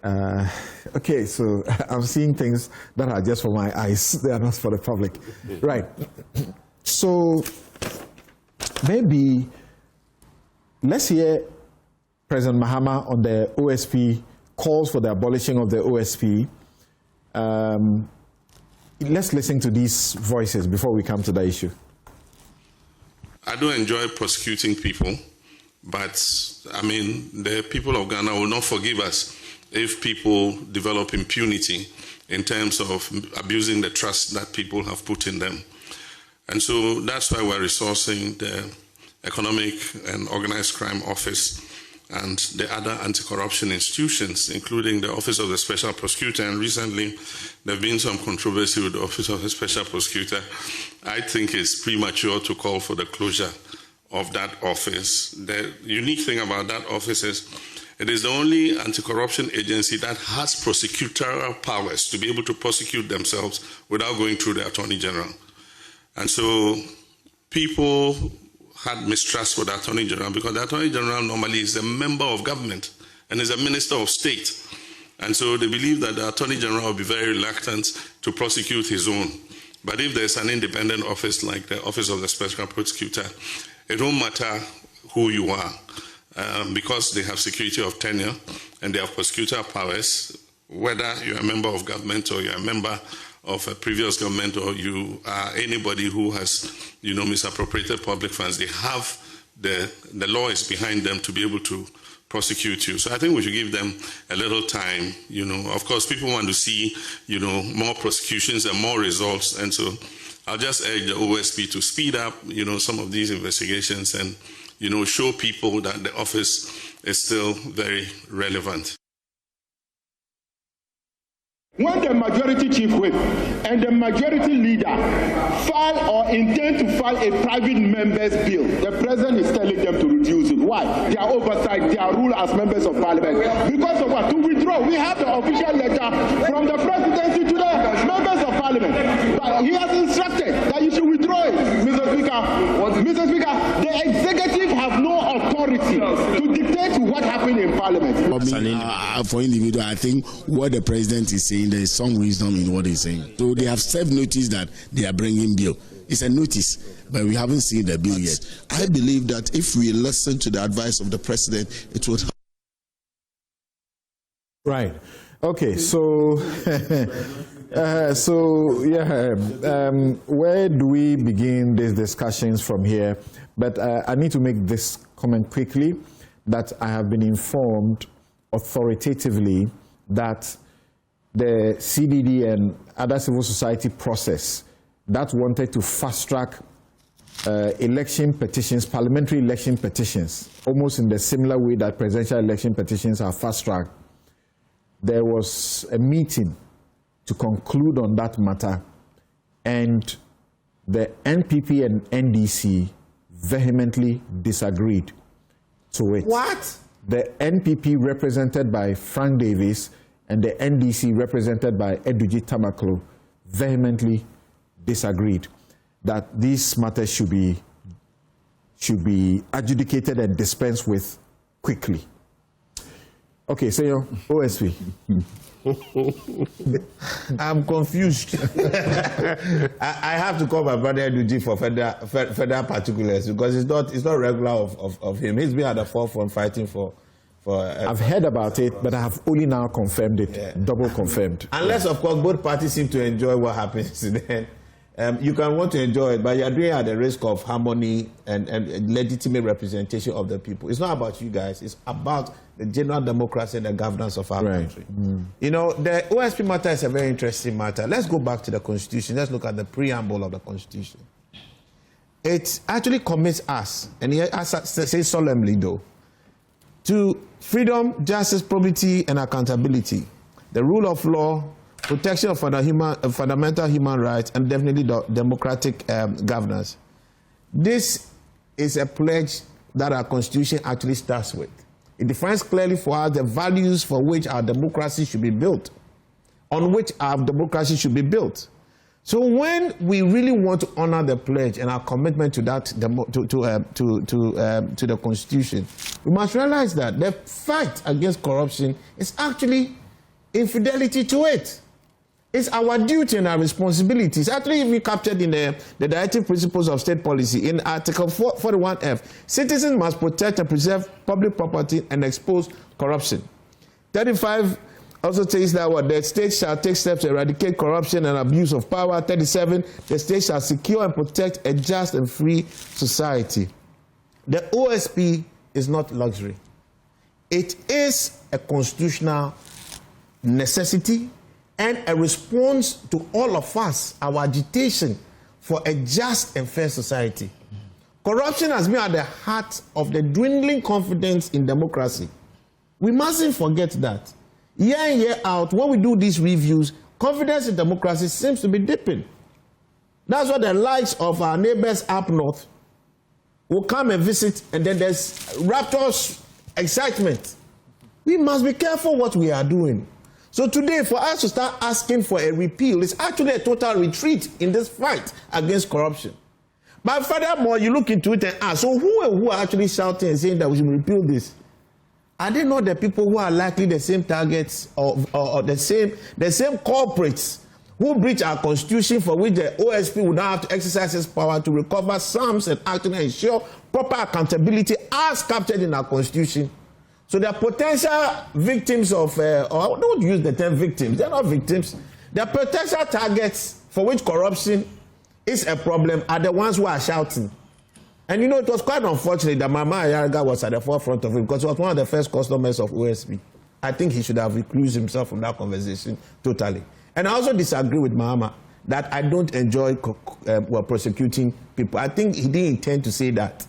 Okay, so I'm seeing things that are just for my eyes. They are not for the public. Right. So maybe let's hear President Mahama on the OSP, calls for the abolishing of the OSP. Let's listen to these voices before we come to the issue. I do enjoy prosecuting people, but I mean, the people of Ghana will not forgive us if people develop impunity in terms of abusing the trust that people have put in them. And so that's why we're resourcing the Economic and Organized Crime Office and the other anti-corruption institutions, including the Office of the Special Prosecutor. And recently, there have been some controversy with the Office of the Special Prosecutor. I think it's premature to call for the closure of that office. The unique thing about that office is it is the only anti-corruption agency that has prosecutorial powers to be able to prosecute themselves without going through the Attorney General. And so people had mistrust for the Attorney General because the Attorney General normally is a member of government and is a minister of state. And so they believe that the Attorney General will be very reluctant to prosecute his own. But if there's an independent office like the Office of the Special Prosecutor, it won't matter who you are because they have security of tenure and they have prosecutorial powers, whether you're a member of government or you're a member of a previous government or you are anybody who has, misappropriated public funds. They have the law is behind them to be able to prosecute you. So I think we should give them a little time. Of course, people want to see, more prosecutions and more results. And so I'll just urge the OSP to speed up, some of these investigations and, show people that the office is still very relevant. When the majority chief whip and the majority leader file or intend to file a private member's bill, the president is telling them to reduce it. Why? Their oversight, their rule as members of parliament. Because of what? To withdraw. We have the official letter from the presidency to the members of parliament. But he has instructed that you should withdraw it, Mr. Speaker. Mr. Speaker, the executive have no authority to dictate what happened in parliament. For individual, I think what the president is saying, there is some wisdom in what he's saying. So they have served notice that they are bringing bill. It's a notice, but we haven't seen the bill yet. I believe that if we listen to the advice of the president, it would help. Right. Okay. So, where do we begin these discussions from here? But I need to make this comment quickly that I have been informed authoritatively that the CDD and other civil society process that wanted to fast-track election petitions, parliamentary election petitions, almost in the similar way that presidential election petitions are fast-tracked, there was a meeting to conclude on that matter, and the NPP and NDC vehemently disagreed to it. What? The NPP, represented by Frank Davis, and the NDC, represented by Eduji Tamaklo, vehemently disagreed that these matters should be adjudicated and dispensed with quickly. Okay, so your OSP. I'm confused. I have to call my brother Eduji for further particulars because it's not regular of him. He's been at the forefront fighting for. I've heard about it, but I have only now confirmed it, double confirmed. Unless, of course, both parties seem to enjoy what happens then. You can want to enjoy it, but you're doing it at the risk of harmony and legitimate representation of the people. It's not about you guys. It's about the general democracy and the governance of our country. The OSP matter is a very interesting matter. Let's go back to the Constitution. Let's look at the preamble of the Constitution. It actually commits us, and he says solemnly, though, to freedom, justice, probity, and accountability, the rule of law, protection of fundamental human rights, and definitely democratic governance. This is a pledge that our Constitution actually starts with. It defines clearly for us the values for which our democracy should be built, on which our democracy should be built. So when we really want to honor the pledge and our commitment to that, to the Constitution, we must realize that the fight against corruption is actually infidelity to it. It's our duty and our responsibilities. Actually, if we captured in the directive principles of state policy in Article 41F, citizens must protect and preserve public property and expose corruption. 35 also says that the state shall take steps to eradicate corruption and abuse of power. 37, the state shall secure and protect a just and free society. The OSP is not luxury. It is a constitutional necessity and a response to all of us, our agitation for a just and fair society. Corruption has been at the heart of the dwindling confidence in democracy. We mustn't forget that. Year in, year out, when we do these reviews, confidence in democracy seems to be dipping. That's what the likes of our neighbors up north will come and visit, and then there's rapturous excitement. We must be careful what we are doing. So today, for us to start asking for a repeal is actually a total retreat in this fight against corruption. But furthermore, you look into it and ask, so who are actually shouting and saying that we should repeal this? Are they not the people who are likely the same targets or the same corporates who breach our constitution, for which the OSP would now have to exercise its power to recover sums and actually ensure proper accountability as captured in our constitution? So the potential victims of, or don't use the term victims, they're not victims. The potential targets for which corruption is a problem are the ones who are shouting. And you know, it was quite unfortunate that Mahama Ayariga was at the forefront of it because he was one of the first customers of OSP. I think he should have recused himself from that conversation totally. And I also disagree with Mahama that I don't enjoy prosecuting people. I think he didn't intend to say that.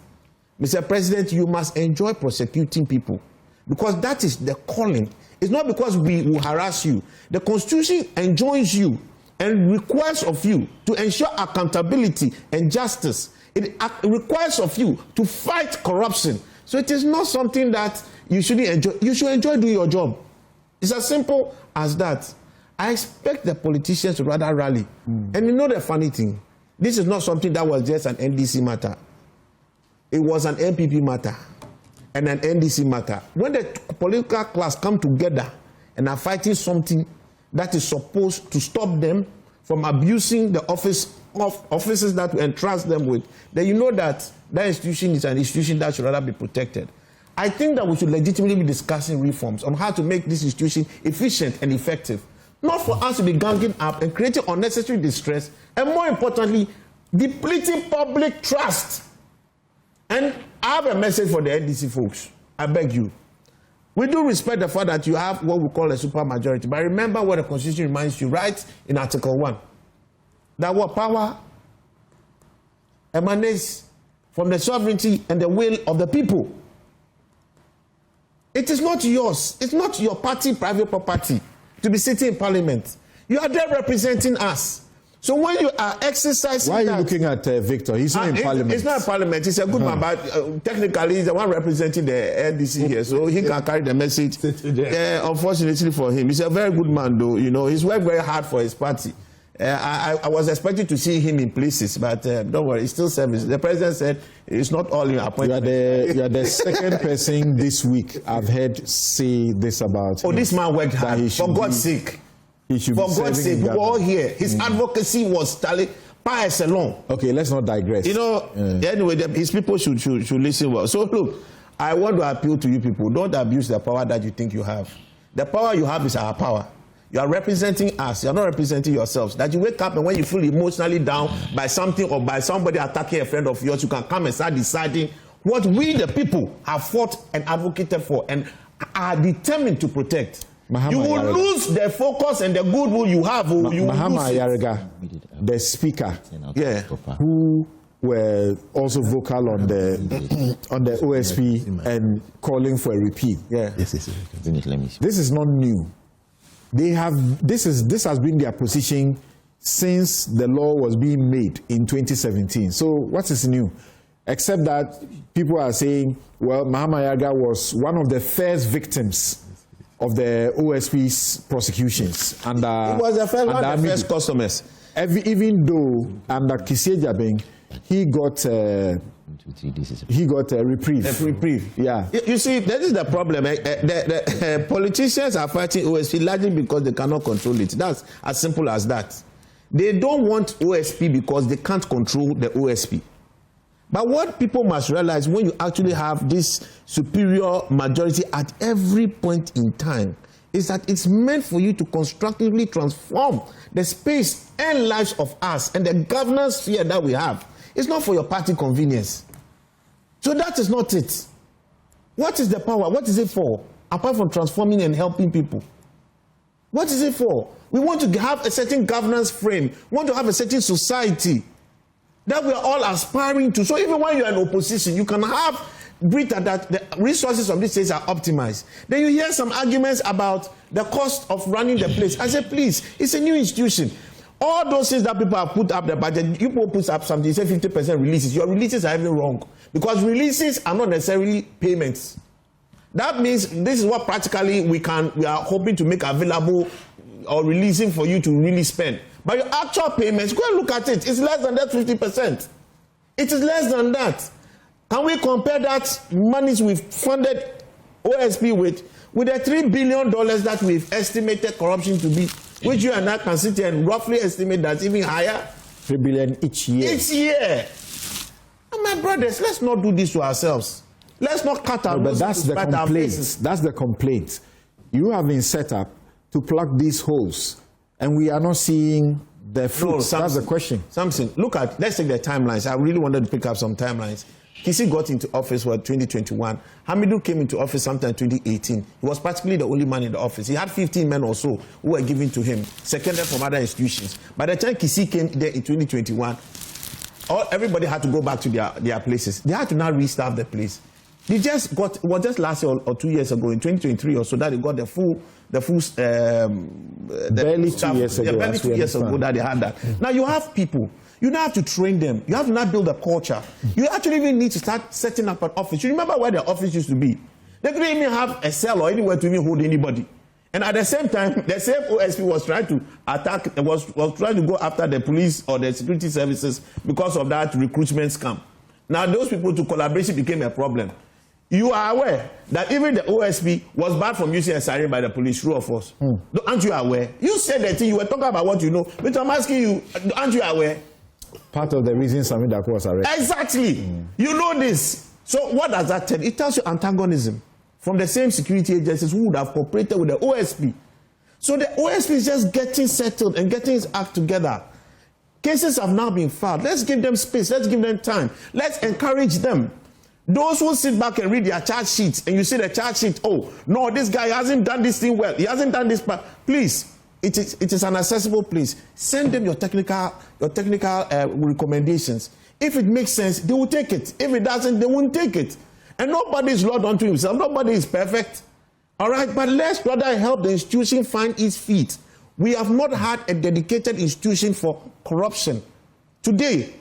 Mr. President, you must enjoy prosecuting people, because that is the calling. It's not because we will harass you. The Constitution enjoins you and requires of you to ensure accountability and justice. It requires of you to fight corruption. So it is not something that you shouldn't enjoy. You should enjoy doing your job. It's as simple as that. I expect the politicians to rather rally. And you know the funny thing? This is not something that was just an NDC matter. It was an MPP matter and an NDC matter. When the political class come together and are fighting something that is supposed to stop them from abusing the offices that we entrust them with, then you know that that institution is an institution that should rather be protected. I think that we should legitimately be discussing reforms on how to make this institution efficient and effective. Not for us to be ganging up and creating unnecessary distress, and more importantly, depleting public trust. And I have a message for the NDC folks. I beg you. We do respect the fact that you have what we call a supermajority, but remember what the Constitution reminds you, right in Article 1. That what power emanates from the sovereignty and the will of the people. It is not yours. It's not your party private property to be sitting in Parliament. You are there representing us. So when you are exercising, why are you looking at Victor? He's not in Parliament. He's not in Parliament. He's a good man, but technically he's the one representing the NDC here, so he can carry the message. Unfortunately for him, he's a very good man, though. You know, he's worked very hard for his party. I was expecting to see him in places, but don't worry, he's still serving. The president said it's not all in appointment. You are the second person this week I've heard say this about him. Oh, this man worked hard, for God's sake. For God's sake, we were all here. His advocacy was par excellence. Okay, let's not digress. You know, anyway, his people should listen well. So look, I want to appeal to you people. Don't abuse the power that you think you have. The power you have is our power. You are representing us. You are not representing yourselves. That you wake up and when you feel emotionally down by something or by somebody attacking a friend of yours, you can come and start deciding what we, the people, have fought and advocated for and are determined to protect. Mahama you will Ayariga. Lose the focus and the goodwill you have. Mahama Ayariga, the speaker, who were also vocal on the OSP and calling for a repeal. This is not new. This has been their position since the law was being made in 2017. So what is new? Except that people are saying, well, Mahama Ayariga was one of the first victims of the OSP's prosecutions. And he was the first one of the first customers. Even though under Kissie Jabeng, he got 2, 3 days. He got a reprieve. A reprieve. Yeah. You see, that is the problem. The politicians are fighting OSP largely because they cannot control it. That's as simple as that. They don't want OSP because they can't control the OSP. But what people must realize, when you actually have this superior majority at every point in time, is that it's meant for you to constructively transform the space and lives of us and the governance sphere that we have. It's not for your party convenience. So that is not it. What is the power? What is it for? Apart from transforming and helping people. What is it for? We want to have a certain governance frame. We want to have a certain society that we are all aspiring to. So even when you're in opposition, you can have Britain that the resources of this state are optimized. Then you hear some arguments about the cost of running the place. I say, please, it's a new institution. All those things that people have put up the budget, people put up something, you say 50% releases. Your releases are even wrong. Because releases are not necessarily payments. That means this is what practically we are hoping to make available or releasing for you to really spend. But your actual payments, go and look at it. It's less than that 50%. It is less than that. Can we compare that monies we've funded OSP with the $3 billion that we've estimated corruption to be, which you and I can sit here and roughly estimate that's even higher? 3 billion each year. Each year. And my brothers, let's not do this to ourselves. Let's not cut our noses. But that's the complaint. That's the complaint. You have been set up to plug these holes, and we are not seeing the fruits. No, that's the question. Something. Look at, let's take the timelines. I really wanted to pick up some timelines. Kisi got into office for 2021. Hamidou came into office sometime in 2018. He was practically the only man in the office. He had 15 men or so who were given to him, seconded from other institutions. By the time Kisi came there in 2021, everybody had to go back to their places. They had to now restaff the place. They just got, just last year or 2 years ago, in 2023 or so, that they got the full barely 2 years ago. Barely 2 years ago that they had that. Now you have people. You now have to train them. You have to now build a culture. You actually even need to start setting up an office. You remember where their office used to be? They couldn't even have a cell or anywhere to even hold anybody. And at the same time, the same OSP was trying to attack, was trying to go after the police or the security services because of that recruitment scam. Now those people to collaboration became a problem. You are aware that even the OSP was banned from using a siren by the police, true or false? Aren't you aware? You said that thing, you were talking about what you know, but I'm asking you, aren't you aware? Part of the reason Sami Darko was arrested. Exactly. You know this. So what does that tell? It tells you antagonism from the same security agencies who would have cooperated with the OSP. So the OSP is just getting settled and getting its act together. Cases have now been filed. Let's give them space. Let's give them time. Let's encourage them. Those who sit back and read their charge sheets and you see the charge sheet, oh, no, this guy hasn't done this thing well. He hasn't done this part. Please, it is an accessible place. Send them your technical recommendations. If it makes sense, they will take it. If it doesn't, they won't take it. And nobody is Lord unto himself. Nobody is perfect. All right, but let's rather help the institution find its feet. We have not had a dedicated institution for corruption. Today,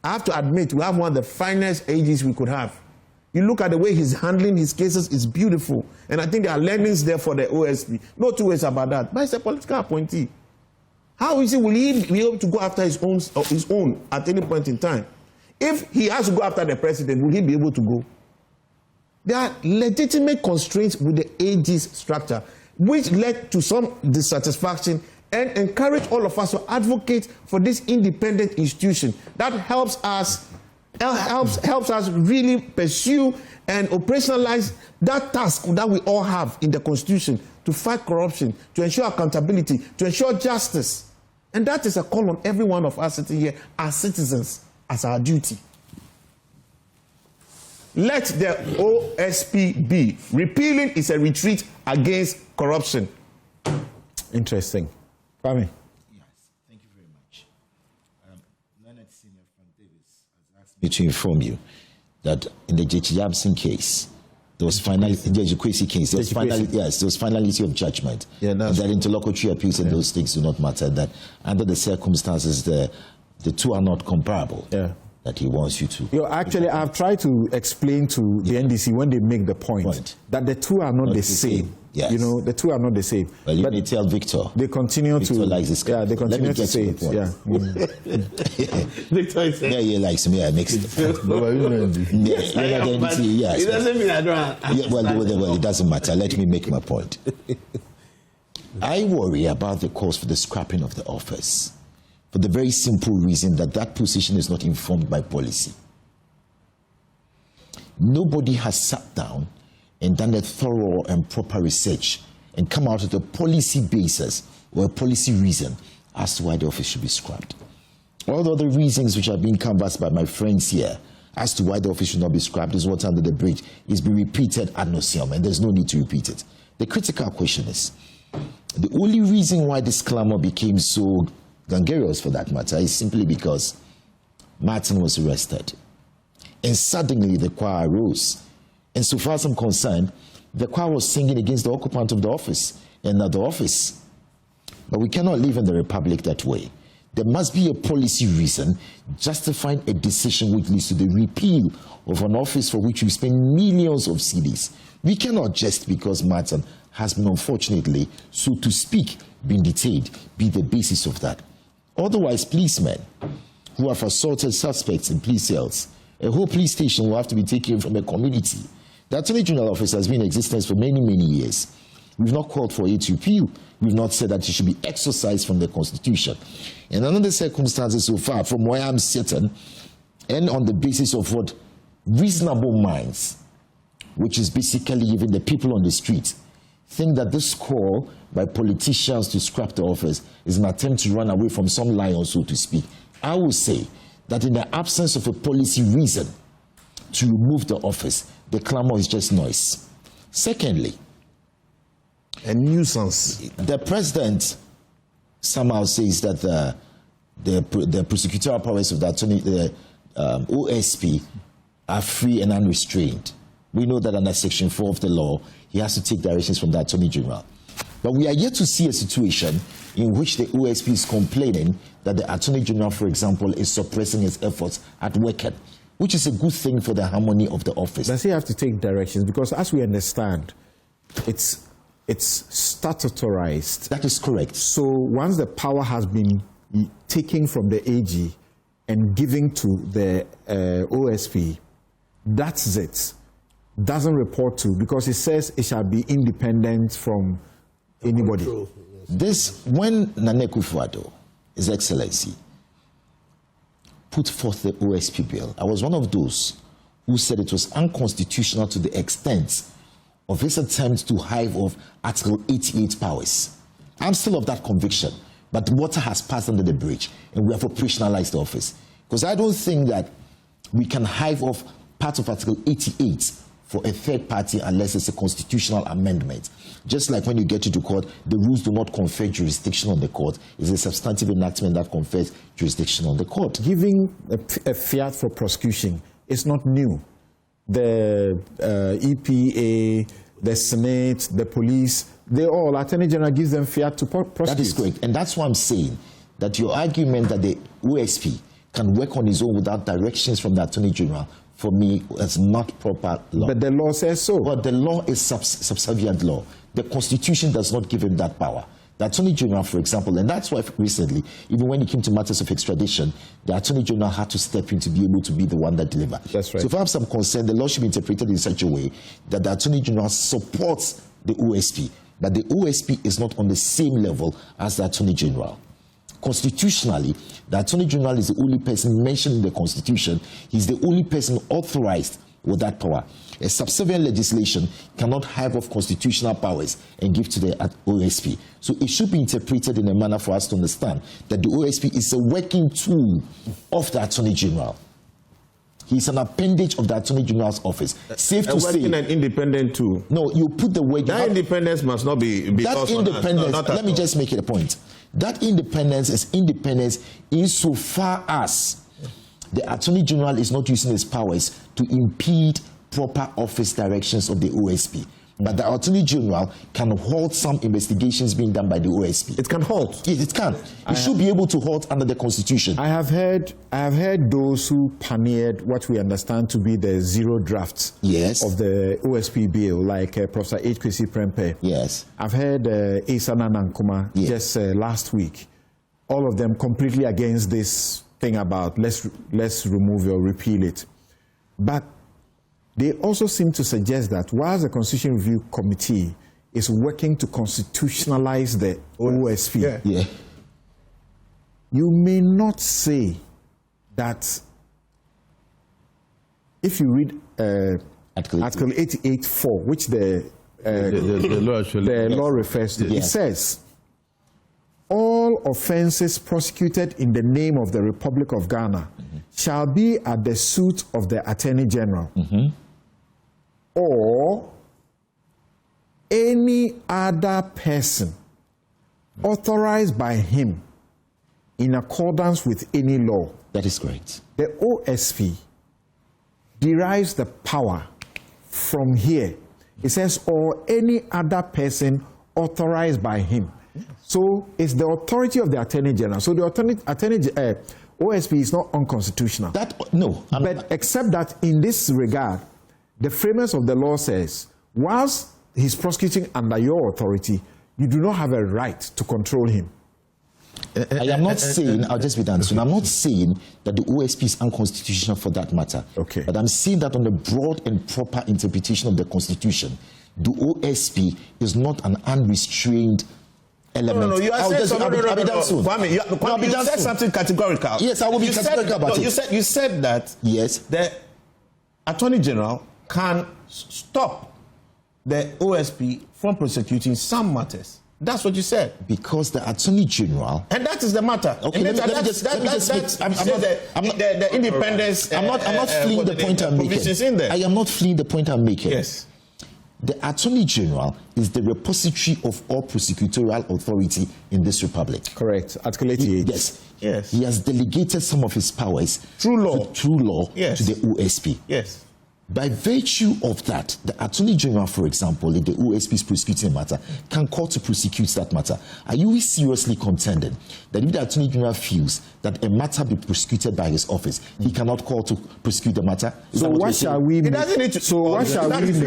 I have to admit, we have one of the finest AGs we could have. You look at the way he's handling his cases, it's beautiful. And I think there are learnings there for the OSP. No two ways about that. But he's a political appointee. How easy will he be able to go after his own at any point in time? If he has to go after the president, will he be able to go? There are legitimate constraints with the AG's structure, which led to some dissatisfaction and encourage all of us to advocate for this independent institution that helps us really pursue and operationalize that task that we all have in the Constitution to fight corruption, to ensure accountability, to ensure justice. And that is a call on every one of us sitting here as citizens, as our duty. Let the OSP be. Repealing is a retreat against corruption. Interesting. Kwame. Yes, thank you very much. Leonard Senior from Davis has asked me to inform you that in the J.H. Yabson case, there was finality, the Kwesi case, there was finality of judgment. Yeah, that's that interlocutory appeals and those things do not matter. That under the circumstances, the two are not comparable. Yeah. That he wants you to. I've tried to explain to the NDC when they make the point that the two are not the same. Yes. You know, the two are not the same. Well, you may tell Victor. They continue Victor to likes this. Yeah, they continue to say it. Yeah. Victor is saying, Yeah, he likes me. I mix it. it doesn't mean I don't. Well, it doesn't matter. Let me make my point. I worry about the cause for the scrapping of the office for the very simple reason that that position is not informed by policy. Nobody has sat down and done a thorough and proper research and come out with a policy basis or a policy reason as to why the office should be scrapped. All the other reasons which are being canvassed by my friends here as to why the office should not be scrapped is what's under the bridge. It's been repeated ad nauseum, and there's no need to repeat it. The critical question is, the only reason why this clamor became so gangrenous, for that matter, is simply because Martin was arrested. And suddenly the choir arose. And so far as I'm concerned, the choir was singing against the occupant of the office and not the office. But we cannot live in the republic that way. There must be a policy reason justifying a decision which leads to the repeal of an office for which we spend millions of cedis. We cannot just because Martin has been, unfortunately, so to speak, been detained, be the basis of that. Otherwise, policemen who have assaulted suspects in police cells, a whole police station will have to be taken from a community. The Attorney General office has been in existence for many, many years. We've not called for it to repeal. We've not said that it should be exorcised from the Constitution. And under the circumstances so far, from where I'm sitting, and on the basis of what reasonable minds, which is basically even the people on the street, think that this call by politicians to scrap the office is an attempt to run away from some lion, so to speak. I will say that in the absence of a policy reason to remove the office, the clamor is just noise. Secondly, a nuisance. The president somehow says that the prosecutorial powers of the OSP are free and unrestrained. We know that under Section 4 of the law, he has to take directions from the Attorney General. But we are yet to see a situation in which the OSP is complaining that the Attorney General, for example, is suppressing his efforts at working, which is a good thing for the harmony of the office. Does he have to take directions? Because as we understand, it's statutorized. That is correct. So once the power has been taken from the AG and given to the OSP, that's it. Doesn't report to, because it says it shall be independent from anybody. This, when Nana Akufo-Addo, His Excellency, put forth the OSP bill, I was one of those who said it was unconstitutional to the extent of his attempt to hive off Article 88 powers. I'm still of that conviction, but the water has passed under the bridge, and we have operationalized the office. Because I don't think that we can hive off part of Article 88 for a third party unless it's a constitutional amendment. Just like when you get into court, the rules do not confer jurisdiction on the court. It's a substantive enactment that confers jurisdiction on the court. Giving a fiat for prosecution is not new. The EPA, the Senate, the police, they all, Attorney General gives them fiat to prosecute. That is correct. And that's why I'm saying that your argument that the OSP can work on his own without directions from the Attorney General, for me, is not proper law. But the law says so. But the law is subservient law. The Constitution does not give him that power. The Attorney General, for example, and that's why recently, even when it came to matters of extradition, the Attorney General had to step in to be able to be the one that delivered. That's right. So perhaps I'm concerned the law should be interpreted in such a way that the Attorney General supports the OSP, but the OSP is not on the same level as the Attorney General. Constitutionally, the Attorney General is the only person mentioned in the Constitution. He's the only person authorized with that power. A subservient legislation cannot hive off constitutional powers and give to the OSP. So it should be interpreted in a manner for us to understand that the OSP is a working tool of the Attorney General. He's an appendage of the Attorney General's office. Safe to say, an independent tool. No, you put the word. That independence must not be. That independence. Let me just make it a point. That independence is independence insofar as the Attorney General is not using his powers to impede proper office directions of the OSP. But the Attorney General can halt some investigations being done by the OSP. It can halt. Yes, it can. It should be able to halt under the Constitution. I have heard those who pioneered what we understand to be the zero draft of the OSP bill, like Professor H. Kwesi Prempeh. Yes. I've heard Asa Nanankuma just last week. All of them completely against this thing about let's remove or repeal it. But they also seem to suggest that while the Constitution Review Committee is working to constitutionalize the OSP, you may not say that if you read Article 88.4, which the law refers to, it says, all offenses prosecuted in the name of the Republic of Ghana shall be at the suit of the Attorney General or any other person authorized by him in accordance with any law. That is correct. The OSP derives the power from here. It says, or any other person authorized by him. So it's the authority of the Attorney General. So the OSP is not unconstitutional. Except that in this regard, the framers of the law says, whilst he's prosecuting under your authority, you do not have a right to control him. I am not saying, I'll just be done soon, I'm not saying that the OSP is unconstitutional for that matter. Okay. But I'm saying that on the broad and proper interpretation of the Constitution, the OSP is not an unrestrained element. No, you are saying something. You said something categorical. Yes, I will be categorical about it. You said that the Attorney General can stop the OSP from prosecuting some matters. That's what you said. Because the Attorney General... And that is the matter. Okay, let me just the independence... I'm not fleeing the point I'm making. I am not fleeing the point I'm making. Yes. The Attorney General is the repository of all prosecutorial authority in this republic. Correct. Article 88. Yes. He has delegated some of his powers through law to the OSP. Yes. By virtue of that, the Attorney General, for example, if the OSP is prosecuting a matter, can call to prosecute that matter. Are you seriously contending that if the Attorney General feels that a matter be prosecuted by his office, he cannot call to prosecute the matter? So what shall we make? So what shall we make? If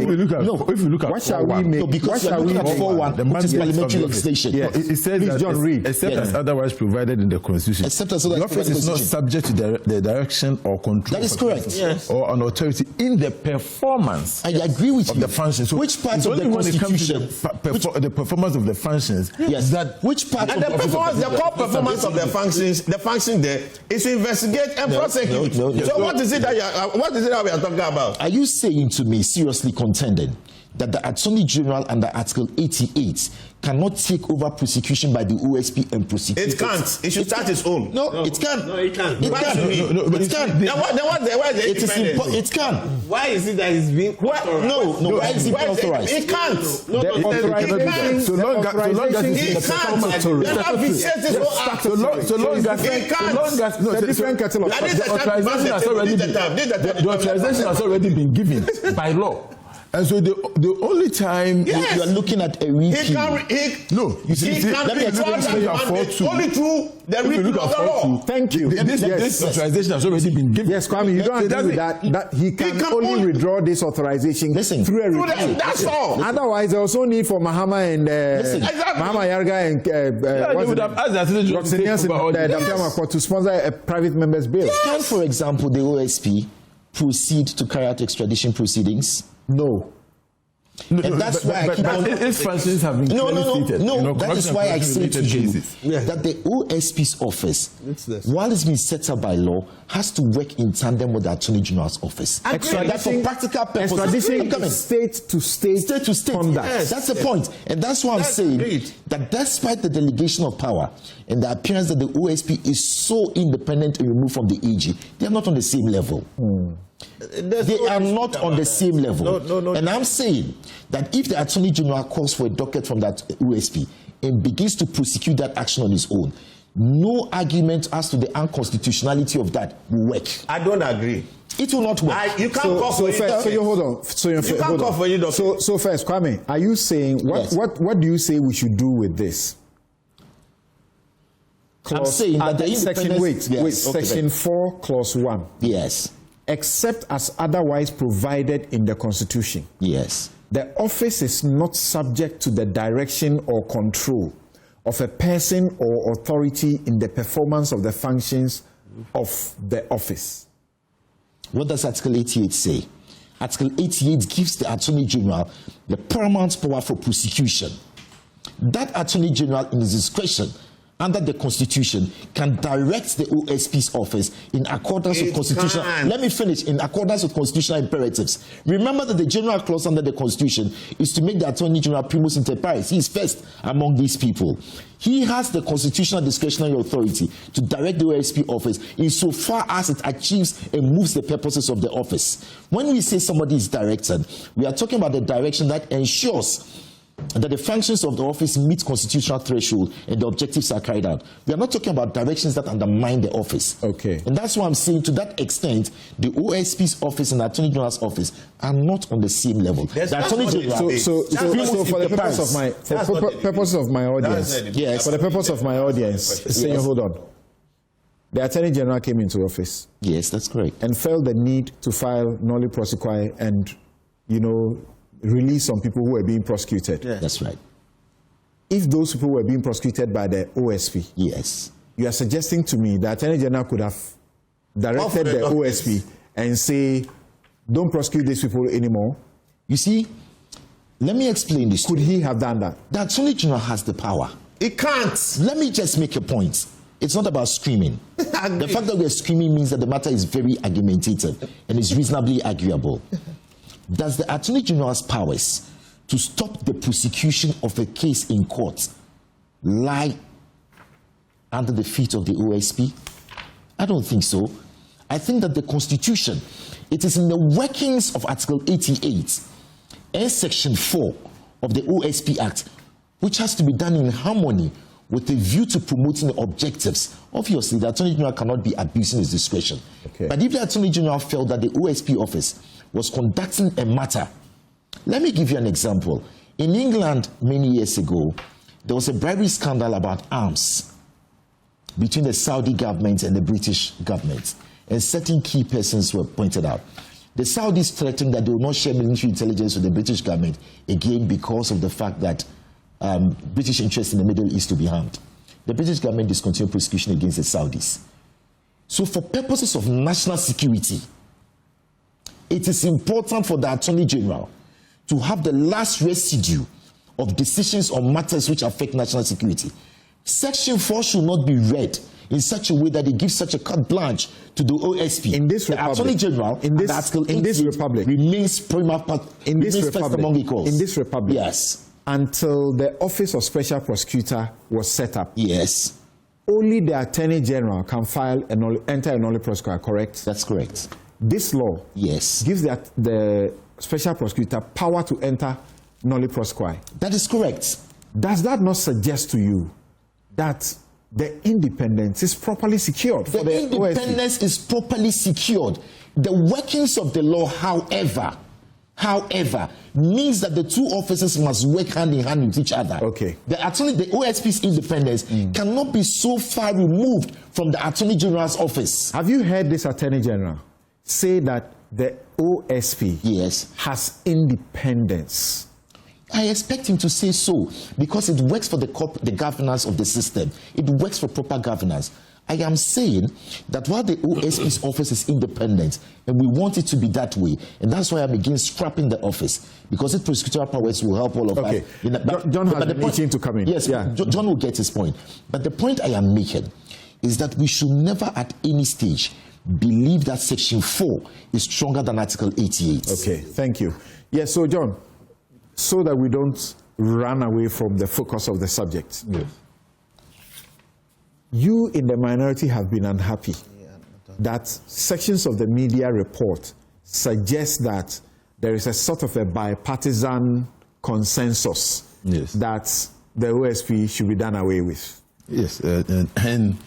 you look at what shall we make? No, because we are looking at 4.1, which is parliamentary legislation. Yes. It says that John, read. Except as otherwise provided in the Constitution. Except as the office is not subject to the direction or control. That is correct. Yes. Or an authority in the performance. I agree with you. The functions. So which part of the Constitution? The performance of the functions. Yes. That which part and of the core performance of the function there is to investigate and prosecute. No. So what is it that we are talking about? Are you saying to me, seriously contending, that the Attorney General under Article 88 cannot take over prosecution by the OSP and prosecute? It can't. It should start its own. No, it can't. No, it can't. It can't. It can't. Then what's the independence? It can. Why is it that it's being authorized? No. Why is it authorized? It can't. So long as it's it can't. So long as the different kettle of the authorization has already been given by law. And so the only time you are looking at a repeal. Let me explain. Only through the repeal of the law. Thank you. This authorization has already been given. Yes, Kwame, you don't agree with that he can only withdraw this authorization through a repeal. That's all. Otherwise, there was no need for Mahama and Mahama Yarga and Roxanias to sponsor a private member's bill. Can, for example, the OSP proceed to carry out extradition proceedings? No. And that's why I keep on... Its functions have been stated. No, that is why I say to you that the OSP's office, while it's been set up by law, has to work in tandem with the Attorney General's office. That for practical purposes, extradition state to state conduct. Yes, that's the point. And that's why I'm saying that despite the delegation of power and the appearance that the OSP is so independent and removed from the AG, they are not on the same level. They are not on the same level. No. And I'm saying that if the Attorney General calls for a docket from that OSP and begins to prosecute that action on his own, no argument as to the unconstitutionality of that will work. I don't agree. It will not work. You can't call for it. So you hold on. So you can't call for it. So first, Kwame, are you saying what do you say we should do with this? I'm saying that the section 4, clause 1. Yes. Except as otherwise provided in the Constitution. Yes. The office is not subject to the direction or control of a person or authority in the performance of the functions of the office. What does Article 88 say? Article 88 gives the Attorney General the paramount power for prosecution. That Attorney General, in his discretion, under the Constitution, can direct the OSP's office in accordance with constitutional. Let me finish. In accordance with constitutional imperatives. Remember that the general clause under the Constitution is to make the Attorney General primus inter pares. He is first among these people. He has the constitutional discretionary authority to direct the OSP office insofar as it achieves and moves the purposes of the office. When we say somebody is directed, we are talking about the direction that ensures that the functions of the office meet constitutional threshold and the objectives are carried out. We are not talking about directions that undermine the office. Okay. And that's why I'm saying, to that extent, the OSP's office and the Attorney General's office are not on the same level. The Attorney General. So for the purpose of my audience, yes. For the purpose of my audience, say, hold on. The Attorney General came into office. Yes, that's correct. And felt the need to file noli prosequi and, release some people who were being prosecuted. Yeah. That's right. If those people were being prosecuted by the OSP, yes, you are suggesting to me that Attorney General could have directed the OSP and say, don't prosecute these people anymore. You see, let me explain this. Could he have done that? The Attorney General has the power. He can't. Let me just make a point. It's not about screaming. The fact that we're screaming means that the matter is very argumentative and is reasonably arguable. Does the Attorney General's powers to stop the prosecution of a case in court lie under the feet of the OSP? I don't think so. I think that the Constitution, it is in the workings of Article 88 and Section 4 of the OSP Act, which has to be done in harmony with a view to promoting the objectives. Obviously, the Attorney General cannot be abusing his discretion. Okay. But if the Attorney General felt that the OSP office was conducting a matter, let me give you an example. In England, many years ago, there was a bribery scandal about arms between the Saudi government and the British government, and certain key persons were pointed out. The Saudis threatened that they will not share military intelligence with the British government, again because of the fact that British interests in the Middle East to be harmed. The British government discontinued prosecution against the Saudis. So for purposes of national security, it is important for the Attorney General to have the last residue of decisions on matters which affect national security. Section 4 should not be read in such a way that it gives such a carte blanche to the OSP. In this republic, the Attorney General in this republic, remains first among equals. In this republic, yes, until the Office of Special Prosecutor was set up, yes, only the Attorney General can enter a noli prosequi, correct? That's correct. This law, yes, gives the Special Prosecutor power to enter noli prosequi. That is correct. Does that not suggest to you that the independence is properly secured? The independence is properly secured. The workings of the law, however, means that the two offices must work hand in hand with each other. Okay. The OSP's independence cannot be so far removed from the Attorney General's office. Have you heard this Attorney General say that the OSP has independence? I expect him to say so because it works for the governance of the system. It works for proper governance. I am saying that while the OSP's office is independent, and we want it to be that way, and that's why I'm against scrapping the office, because its prosecutorial powers will help all of us. John has been itching to come in. Yes, yeah. John will get his point. But the point I am making is that we should never at any stage believe that Section 4 is stronger than Article 88. Okay, thank you. Yes, so John, so that we don't run away from the focus of the subject. Yes. You in the minority have been unhappy that sections of the media report suggest that there is a sort of a bipartisan consensus that the OSP should be done away with. Yes, and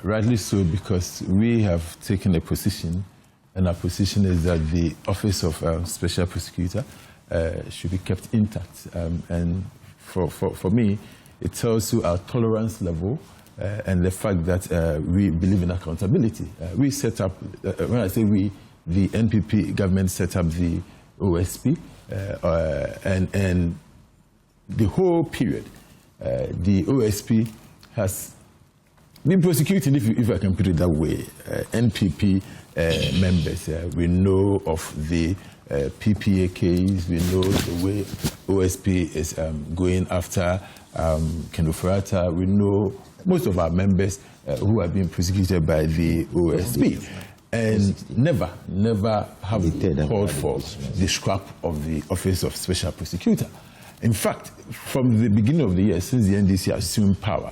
rightly so, because we have taken a position and our position is that the office of Special Prosecutor should be kept intact. And for me, it tells you our tolerance level and the fact that we believe in accountability. We set up, when I say we, the NPP government set up the OSP, and the whole period, the OSP has been prosecuting, if I can put it that way, NPP members. We know of the PPA case. We know the way OSP is going after Kendo Ferrata. We know most of our members who have been prosecuted by the OSP. And never have called for the scrap of the Office of Special Prosecutor. In fact, from the beginning of the year, since the NDC assumed power,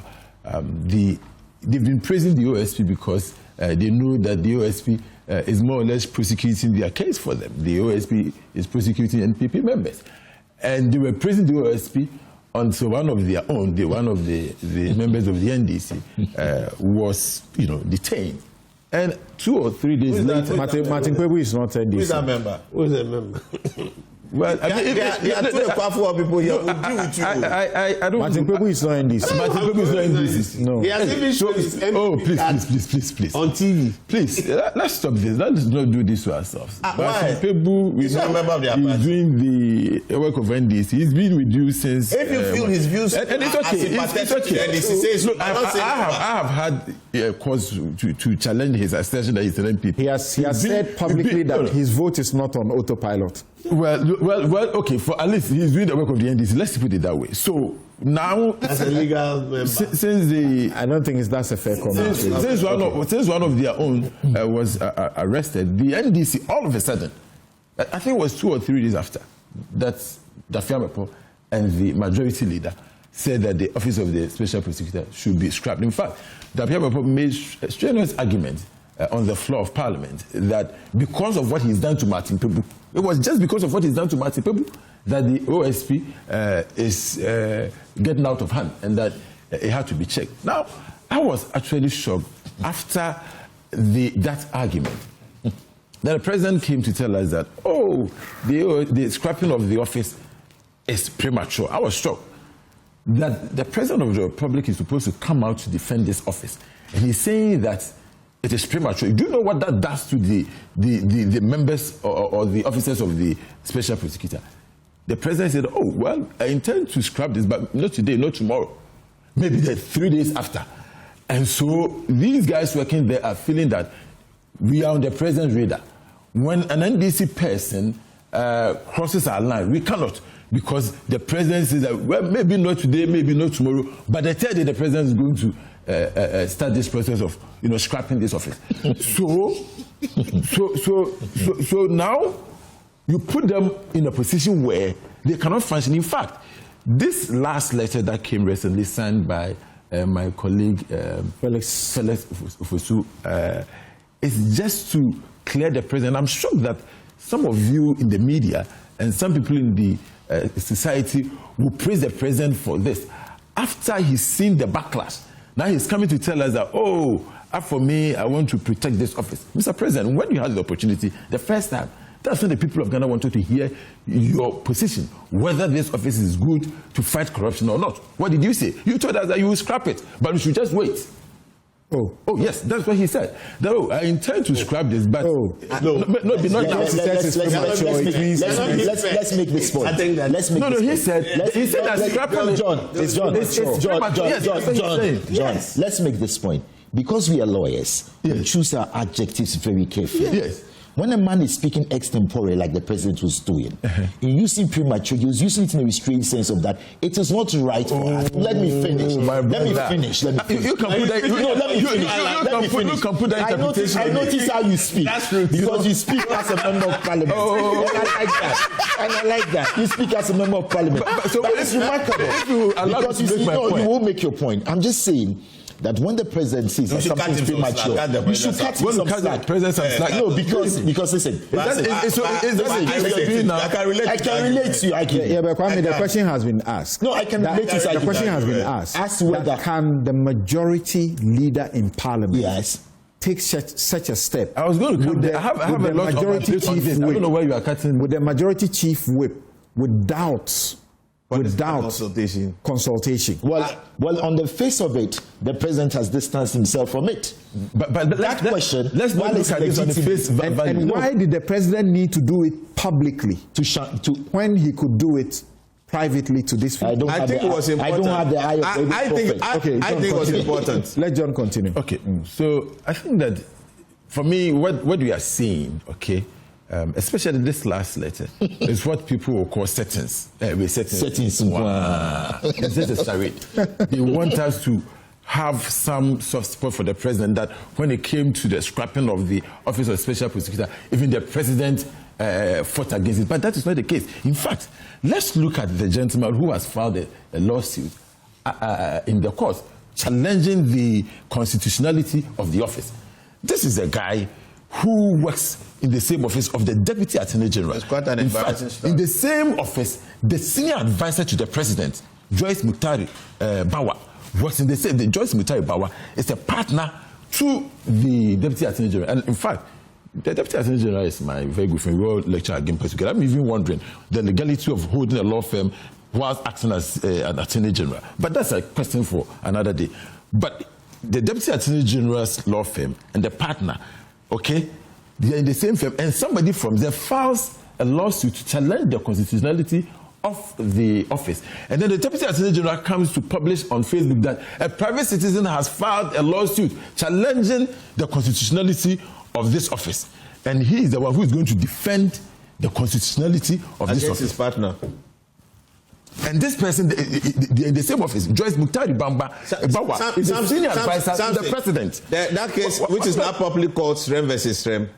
they've been praising the OSP because they know that the OSP is more or less prosecuting their case for them. The OSP is prosecuting NPP members. And they were praising the OSP until one of their own, one of the members of the NDC was, detained. And 2 or 3 days later... Martin Kwebu is not NDC. Who is that member? Who is that member? Well, there are 2 powerful people here who agree with you. I don't... Martin Kwebu is not NDC. Martin Kwebu is not NDC. No. He has even shown his MP please. on TV. Please, let's stop this. Let's not do this to ourselves. Why? Martin Kwebu is not a member of the party. He's doing the work of NDC. He's been with you since... If you feel his views and it's okay. It's okay. NDC says... Look, I have had cause to challenge his assertion that he's an MPP. He has said publicly that his vote is not on autopilot. Well, okay, for at least he's doing the work of the NDC. Let's put it that way. So now, as a legal member, since the... I don't think that's a fair comment. Since one of their own was arrested, the NDC, all of a sudden, I think it was 2 or 3 days after, that Dafiamepo and the majority leader said that the office of the Special Prosecutor should be scrapped. In fact, Dafiamepo made a strenuous argument on the floor of Parliament that because of what he's done to Martin Kwebu, it was just because of what he's done to Martin Kwebu that the OSP is getting out of hand and that it had to be checked. Now, I was actually shocked after that argument that the president came to tell us that, the scrapping of the office is premature. I was shocked that the president of the Republic is supposed to come out to defend this office. And he's saying that it is premature. Do you know what that does to the members or the officers of the Special Prosecutor? The president said, I intend to scrap this, but not today, not tomorrow. Maybe 3 days after. And so these guys working there are feeling that we are on the president's radar. When an NDC person crosses our line, we cannot, because the president says that, maybe not today, maybe not tomorrow, but the third day the president is going to start this process of scrapping this office. So now you put them in a position where they cannot function. In fact, this last letter that came recently, signed by my colleague Felix Ufosu, is just to clear the president. I'm sure that some of you in the media and some people in the society will praise the president for this. After he's seen the backlash, now he's coming to tell us that, for me, I want to protect this office. Mr. President, when you had the opportunity, the first time, that's when the people of Ghana wanted to hear your position, whether this office is good to fight corruption or not. What did you say? You told us that you will scrap it, but we should just wait. Yes, that's what he said. I intend to scrap this, but let's make this point. I think that he said that scrapping John, let's make this point. Because we are lawyers, we choose our adjectives very carefully. Yes. When a man is speaking extempore like the president was doing, in using premature, he was using it in a restrained sense of that it is not right for us. Let me finish. Let me finish. You can put that. You can put that interpretation. I notice how you speak. That's true. Because you speak as a member of parliament. And I like that. You speak as a member of parliament. But it's remarkable. Because you will make your point. I'm just saying that when the president sees that something is premature, we should cut him some slack. No, because listen, I can relate to you. But Kwame, the question has been asked. No, I can relate to you. The question has been asked. Ask whether can the majority leader in Parliament take such a step. I was going to come there. I have a lot of majority chief chief whip. I don't know where you are cutting. With the majority chief whip, without consultation. Well, on the face of it, the president has distanced himself from it. But let's look at this on the face value. And why did the president need to do it publicly when he could do it privately to this people? I think it was important. I don't have the eye of I think it was important. Let John continue. Okay, so I think that for me, what we are seeing, okay, especially this last letter, is what people will call settings. Settings. Wow. It's just a charade. They want us to have some soft spot for the president, that when it came to the scrapping of the Office of Special Prosecutor, even the president fought against it. But that is not the case. In fact, let's look at the gentleman who has filed a lawsuit in the court challenging the constitutionality of the office. This is a guy who works in the same office of the Deputy Attorney General. It's quite an embarrassing story. In the same office, the senior advisor to the president, Joyce Muktari Bawa, works in the same. Joyce Muktari Bawa is a partner to the Deputy Attorney General. And in fact, the Deputy Attorney General is my very good friend. We all lecture again together. I'm even wondering the legality of holding a law firm whilst acting as an Attorney General. But that's a question for another day. But the Deputy Attorney General's law firm and the partner, okay, they are in the same firm, and somebody from there files a lawsuit to challenge the constitutionality of the office. And then the Deputy Attorney General comes to publish on Facebook that a private citizen has filed a lawsuit challenging the constitutionality of this office. And he is the one who is going to defend the constitutionality of this office. His partner. And this person, in the same office, Joyce Muktari Bawa, is a senior advisor to the president. That case, which is now publicly called Srem versus Srem,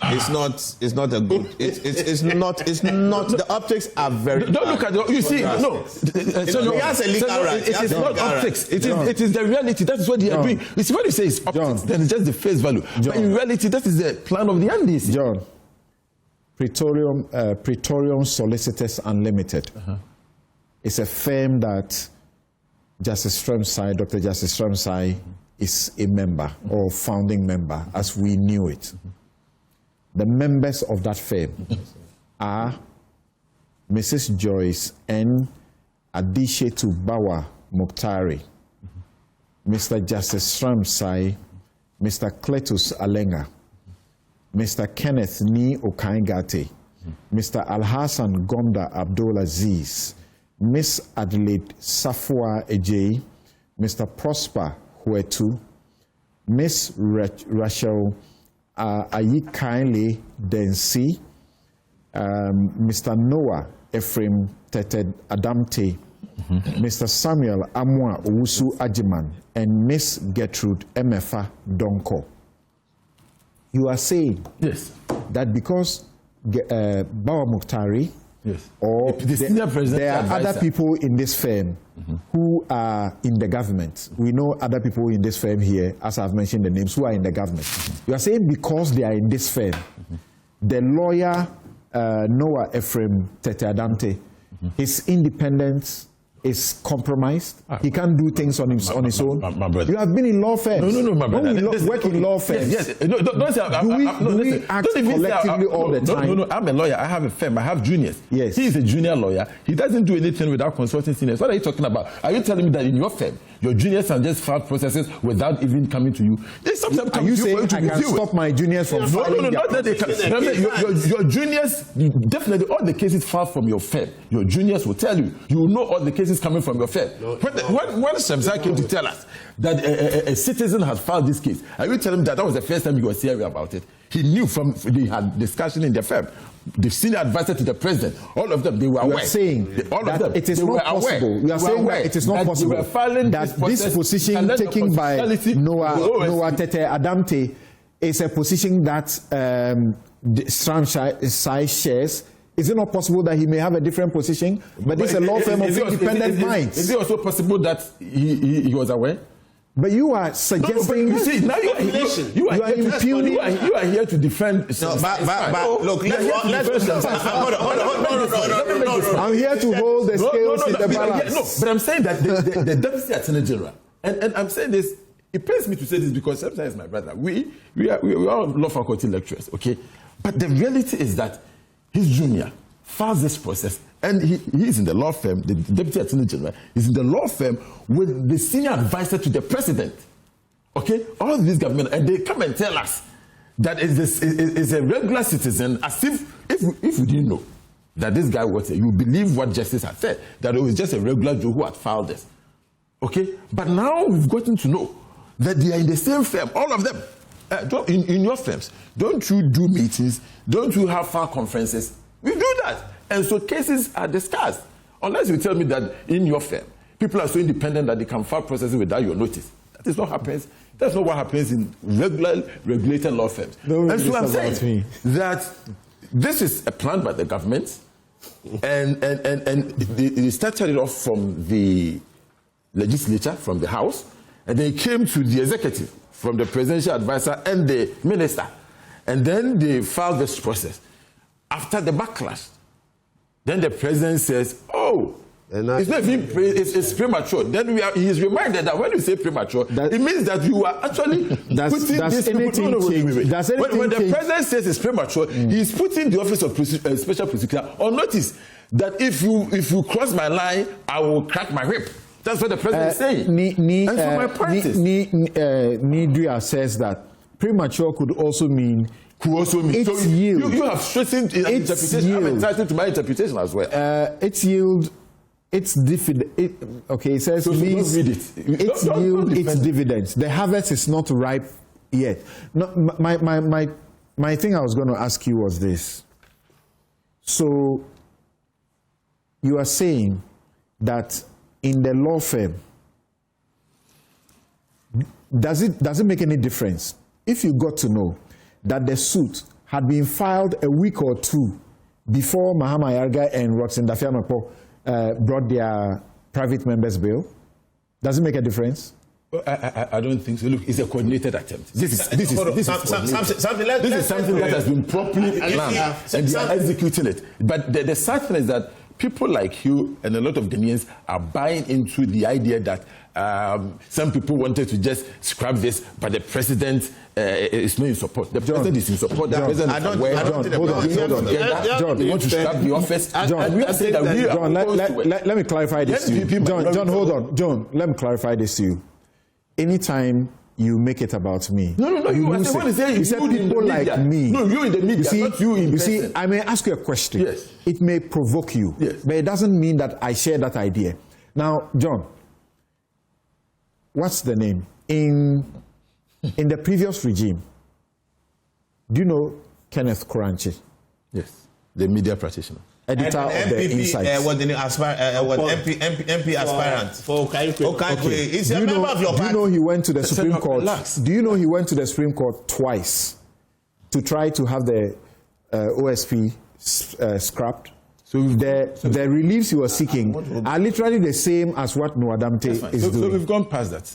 it's not a good. It's not. The optics are very. Don't look at the. You see, no. He has a legal right. It is not optics. It is the reality. That is what they are doing. You see, when you say it's optics, then it's just the face value. But in reality, that is the plan of the NDC. John, Praetorium Solicitors Unlimited. It's a firm that Justice Stremsai, Dr. Justice Stremsai, is a member or founding member, as we knew it. The members of that firm are Mrs. Joyce N. Adishetu Bawa Muktari, Mr. Justice Stremsai, Mr. Cletus Alenga, Mr. Kenneth Ni Okaingate, Mr. Alhassan Gonda Abdul Aziz, Miss Adelaide Safwa Ejei, Mr. Prosper Huetu, Miss Rachel Ayikaile Densi, Mr. Noah Ephraim Tete Adamte, Mr. Samuel Amwa Owusu Ajiman, and Miss Gertrude Emefa Donko. You are saying that because Bawa Muktari, or there are other people in this firm who are in the government. We know other people in this firm here, as I've mentioned the names, who are in the government. You are saying because they are in this firm, the lawyer Noah Ephraim Tete Adamte, his independence is compromised. He can't do things on his own. My brother. You have been in law firms. No, my brother. When we work in law firms, yes. No, don't say, do we act collectively all the time? No, I'm a lawyer. I have a firm. I have juniors. Yes. He is a junior lawyer. He doesn't do anything without consulting seniors. What are you talking about? Are you telling me that in your firm, your juniors can just file processes without even coming to you? They sometimes come to you. Saying I can stop my juniors from filing? No, not that they can. Your juniors, definitely all the cases filed from your firm, your juniors will tell you. You will know all the cases coming from your firm. When Shamsa came to tell us that a citizen has filed this case, are you telling me that was the first time he was hearing about it? He knew from they had discussion in their firm. The senior advisor to the president, all of them, they were aware. You are saying all of them, it is not possible. You are saying that it is not possible that this position taken by Noah Tete Adamte is a position that Stremsai shares. Is it not possible that he may have a different position? But it's a law firm of independent minds. Is it also possible that he was aware? But you are suggesting. You see, now you are impugning. You are here to defend. No, but look, I'm here to hold the scales in the balance. No, but I'm saying that the Deputy Attorney General, and I'm saying this It pains me to say this because sometimes, my brother, we are law faculty lecturers, okay? But the reality is that his junior files this process, and he is in the law firm, the Deputy Attorney General is in the law firm with the senior advisor to the president. Okay? All these government, and they come and tell us that is a regular citizen, as if we didn't know that this guy was you believe what justice had said, that it was just a regular Joe who had filed this. Okay? But now we've gotten to know that they are in the same firm, all of them. In your firms, don't you do meetings? Don't you have file conferences? We do that. And so cases are discussed. Unless you tell me that in your firm, people are so independent that they can file processes without your notice. That is not happens. That's not what happens in regulated law firms. And so I'm saying that this is a plan by the government, and they started it off from the legislature, from the House, and then it came to the executive, from the presidential advisor and the minister. And then they filed this process. After the backlash, then the president says, oh, it's not even it's premature. Then he is reminded that when you say premature, it means that you are actually putting this when the president says it's premature, he's putting the office of special prosecutor on notice that if you cross my line, I will crack my whip. That's what the president is saying. And so my point is, Nidria says that premature could also mean its so yield. You have straightened interpretation. I'm entitled to my interpretation as well. Its yield, its dividend. Okay, it says so means read its yield, its dividends. The harvest is not ripe yet. No, my thing I was going to ask you was this. So you are saying that in the law firm, does it make any difference if you got to know that the suit had been filed a week or two before Mahama Yarga and Roxanne Dafiamapo brought their private members bill? Does it make a difference? I don't think so. Look, it's a coordinated attempt. This is something that has been properly planned and they are executing it. But the sad thing is that people like you and a lot of Ghanaians are buying into the idea that some people wanted to just scrap this, but the president is not in support. The president is in support. The president is aware. John, they want to scrap the office. And we are saying that we are let me clarify this to you. John, hold on. John, let me clarify this to you. Anytime you make it about me. No. You said people like me. No, you in the media, not you in person. You see, I may ask you a question. Yes. It may provoke you. Yes. But it doesn't mean that I share that idea. Now, John, what's the name? In the previous regime, do you know Kenneth Koranchi? Yes, the media practitioner. Editor of the Insights. Was the MP aspirant for Okaikwe. He's a member of your party. Do you know he went to the Supreme Court? Do you know he went to the Supreme Court twice to try to have the OSP scrapped? So the reliefs he was seeking are literally the same as what Nwadamte is doing. So we've gone past that.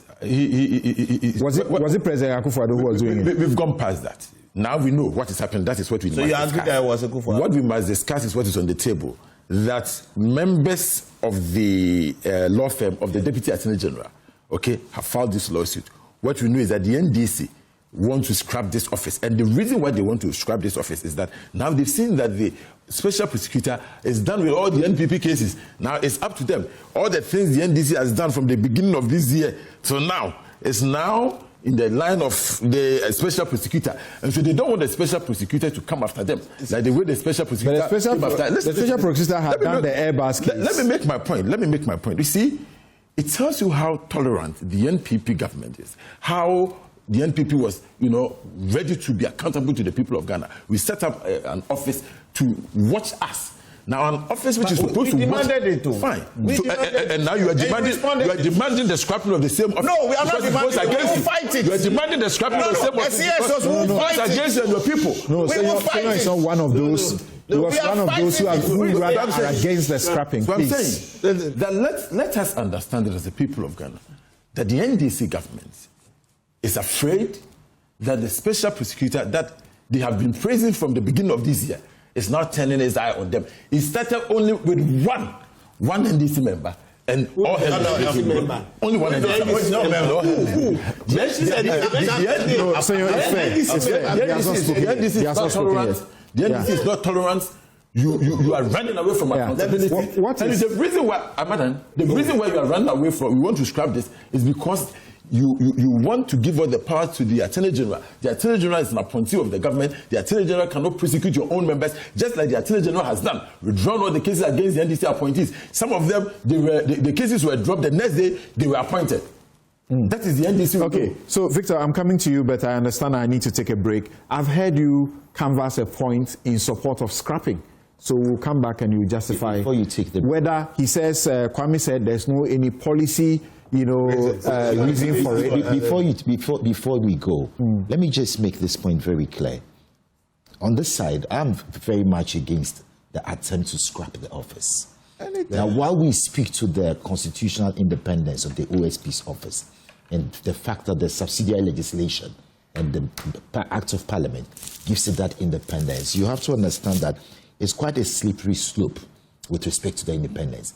Was it President Akufo-Addo who was doing it? We've gone past that. Now we know what is happening. That is what we must discuss. So you agree that it was Akufo-Addo? What we must discuss is what is on the table. That members of the law firm of the Deputy Attorney General, okay, have filed this lawsuit. What we know is that the NDC want to scrap this office. And the reason why they want to scrap this office is that now they've seen that the special prosecutor is done with all the NPP cases. Now it's up to them. All the things the NDC has done from the beginning of this year to now is now in the line of the special prosecutor. And so they don't want the special prosecutor to come after them. Like the way the special prosecutor came after. The special prosecutor had done the Airbus case. Let me make my point. You see, it tells you how tolerant the NPP government is. How the NPP was, ready to be accountable to the people of Ghana. We set up an office to watch us. Now, an office which is supposed to watch... it too. Fine. And now you are demanding the scrapping of the same office. No, we are not demanding. We will fight it. You are demanding the scrapping of the same office. Yes, we will fight it. Against your people. No, so Senor is not one of those... He was one of those who are against the scrapping. So I'm saying that let us understand it as the people of Ghana, that the NDC government is afraid that the special prosecutor that they have been praising from the beginning of this year is now turning his eye on them. He started only with one NDC member, and all hell is breaking loose. Only one NDC. The NDC is not tolerant. You are running away from accountability. The reason why, Amadan, the reason why you are running away from, we want to scrap this, is because you want to give all the power to the Attorney General. The Attorney General is an appointee of the government. The Attorney General cannot prosecute your own members, just like the Attorney General has done. Withdrawn all the cases against the NDC appointees. Some of them, the cases were dropped. The next day, they were appointed. That is the NDC. Okay, so Victor, I'm coming to you, but I understand I need to take a break. I've heard you canvass a point in support of scrapping. So we'll come back and you justify before you take the whether he says Kwame said there's no any policy, reason for it. Before we go, let me just make this point very clear. On this side, I'm very much against the attempt to scrap the office. Now, while we speak to the constitutional independence of the OSP's office and the fact that the subsidiary legislation and the Act of Parliament gives it that independence, you have to understand that it's quite a slippery slope with respect to the independence.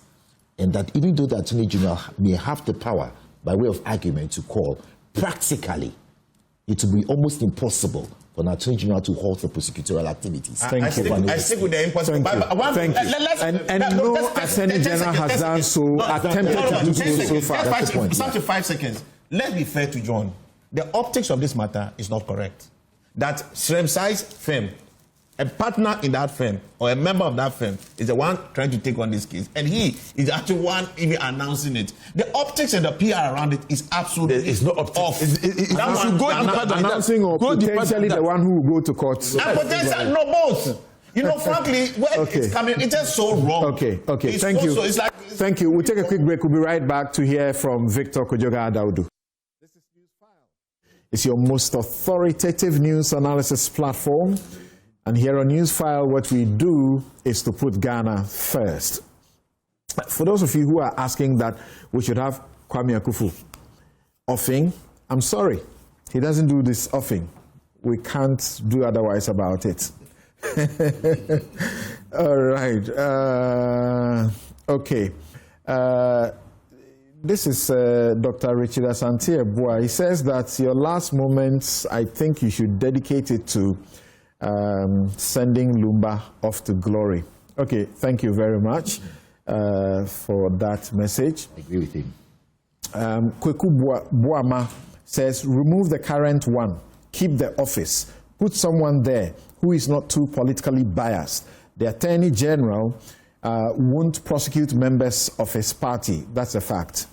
And that even though the Attorney General may have the power, by way of argument, to call, practically, it will be almost impossible for an Attorney General to halt the prosecutorial activities. I stick with the impossible. Thank you. And no Attorney General has done so, attempted to do so far. That's the point. It's up to 5 seconds. Let's be fair to John. The optics of this matter is not correct. That Srem-size firm, a partner in that firm or a member of that firm is the one trying to take on this case, and he is actually one even announcing it. The optics and the PR around it is absolutely off. Announcing or potentially the one who will go to court. And potentially, no, both. Frankly, it's coming, it's just so wrong. Okay. Thank you. Thank you. We'll take a quick break. We'll be right back to hear from Victor Kojoga Adaudu. This is Newsfile. It's your most authoritative news analysis platform. And here on Newsfile, what we do is to put Ghana first. For those of you who are asking that we should have Kwame Akufu offing, I'm sorry, he doesn't do this offing. We can't do otherwise about it. All right. Okay. This is Dr. Richard Asante-Ebua. He says that your last moments, I think you should dedicate it to sending Lumba off to glory. Okay, thank you very much for that message. I agree with him. Kweku Buama says, remove the current one, keep the office, put someone there who is not too politically biased. The Attorney General won't prosecute members of his party. That's a fact.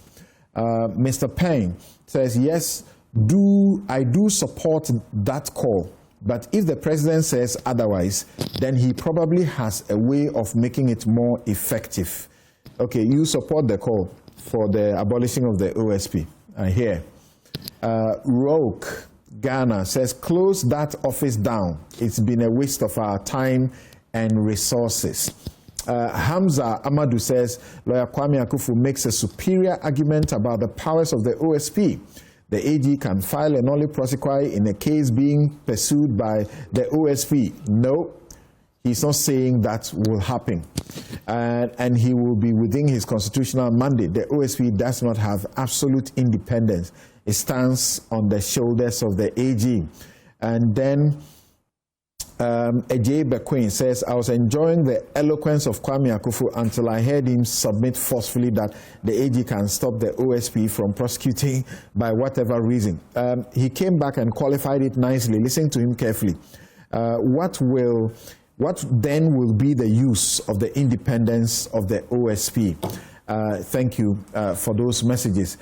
Mr. Payne says, yes, I do support that call. But if the president says otherwise, then he probably has a way of making it more effective. Okay, you support the call for the abolishing of the OSP. I hear. Roke Ghana says, close that office down. It's been a waste of our time and resources. Hamza Amadou says, Lawyer Kwame Akufu makes a superior argument about the powers of the OSP. The AG can file a nolle prosequi in a case being pursued by the OSP. No, he's not saying that will happen. And he will be within his constitutional mandate. The OSP does not have absolute independence. It stands on the shoulders of the AG. And then Ajay Bequin says, I was enjoying the eloquence of Kwame Akufu until I heard him submit forcefully that the AG can stop the OSP from prosecuting by whatever reason. He came back and qualified it nicely. Listen to him carefully. What then will be the use of the independence of the OSP? Thank you for those messages.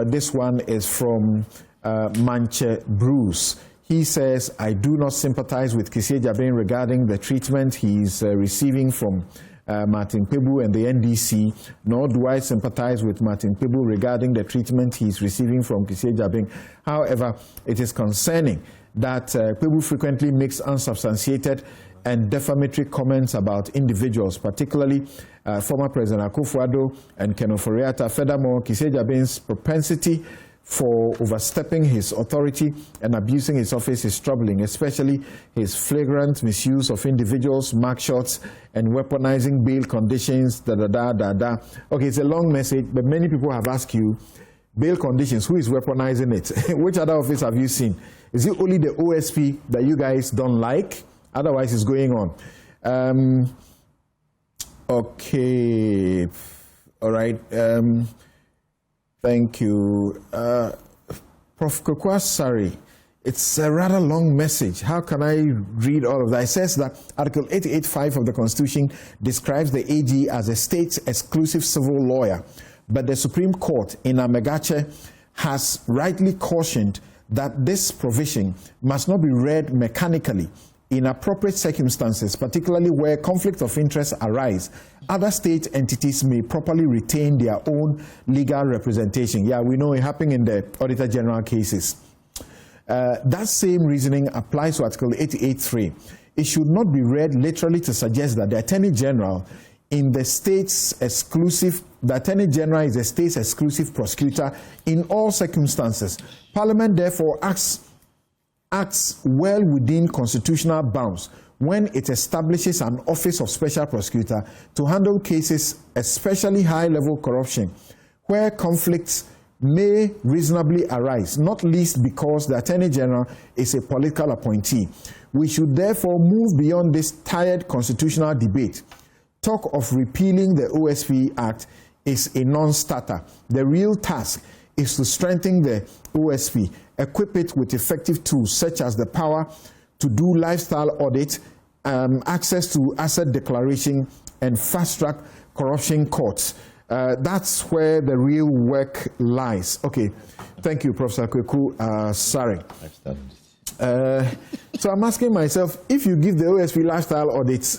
This one is from Manche Bruce. He says, I do not sympathize with Kissie Jabin regarding the treatment he's receiving from Martin Pebu and the NDC, nor do I sympathize with Martin Pebu regarding the treatment he's receiving from Kissie Jabin. However, it is concerning that Pebu frequently makes unsubstantiated and defamatory comments about individuals, particularly former President Akufo-Addo and Ken Ofori-Atta. Furthermore, Kissie Jabin's propensity for overstepping his authority and abusing his office is troubling, especially his flagrant misuse of individuals, mugshots, and weaponizing bail conditions, Okay, it's a long message, but many people have asked you, bail conditions, who is weaponizing it? Which other office have you seen? Is it only the OSP that you guys don't like? Otherwise, it's going on. Okay, all right. Thank you. Prof. Kokwasari, it's a rather long message. How can I read all of that? It says that Article 88.5 of the Constitution describes the AG as a state's exclusive civil lawyer, but the Supreme Court in Amegache has rightly cautioned that this provision must not be read mechanically. In appropriate circumstances, particularly where conflict of interest arise, other state entities may properly retain their own legal representation. Yeah, we know it happened in the Auditor General cases. That same reasoning applies to Article 88.3. It should not be read literally to suggest that the Attorney General in the state's exclusive, the Attorney General is the state's exclusive prosecutor in all circumstances. Parliament therefore acts well within constitutional bounds when it establishes an office of special prosecutor to handle cases, especially high-level corruption, where conflicts may reasonably arise, not least because the Attorney General is a political appointee. We should therefore move beyond this tired constitutional debate. Talk of repealing the OSP Act is a non-starter. The real task is to strengthen the OSP, equip it with effective tools such as the power to do lifestyle audit, access to asset declaration, and fast-track corruption courts. That's where the real work lies. Okay, thank you, Professor Kweku Sari. So I'm asking myself, if you give the OSP lifestyle audits,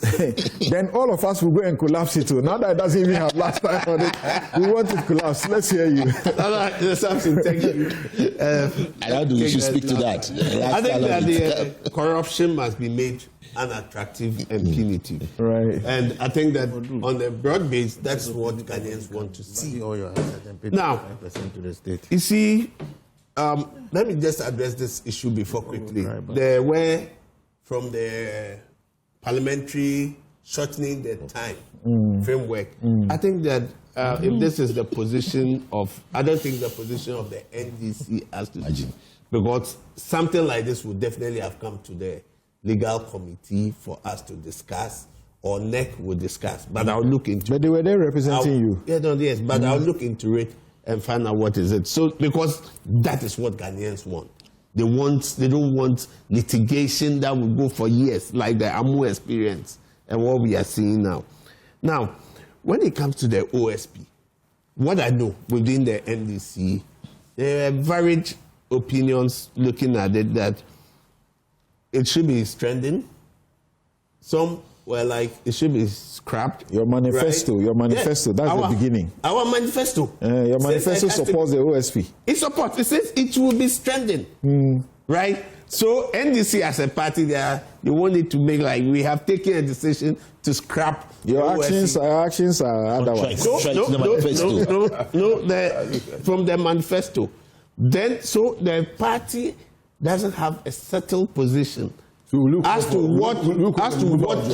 then all of us will go and collapse it too. Now that it doesn't even have lifestyle audit, we want it to collapse. Let's hear you. Samson, thank you. You should speak to that. I think that the corruption must be made unattractive and punitive. Right. And I think that on the broad base, that's what Ghanaians want to see. Now, you see, let me just address this issue before quickly. There were, from the parliamentary shortening the time framework, I think that if this is the position of, I don't think the position of the NDC has to change, because something like this would definitely have come to the legal committee for us to discuss, or NEC will discuss. But I'll look into it. But they were there representing you. Yeah, no, yes, but I'll look into it and find out what is it. So, because that is what Ghanaians want. They don't want litigation that will go for years, like the AMU experience and what we are seeing now. Now, when it comes to the OSP, what I know within the NDC, there are varied opinions looking at it that it should be strengthened. Some were like, it should be scrapped. Your manifesto, right? That's the beginning. Our manifesto. Your manifesto supports the OSP. It supports, it says it will be strengthened, right? So NDC as a party, they want it to make like, we have taken a decision to scrap your OSP. actions are otherwise. No, from the manifesto. Then, so the party doesn't have a settled position as to what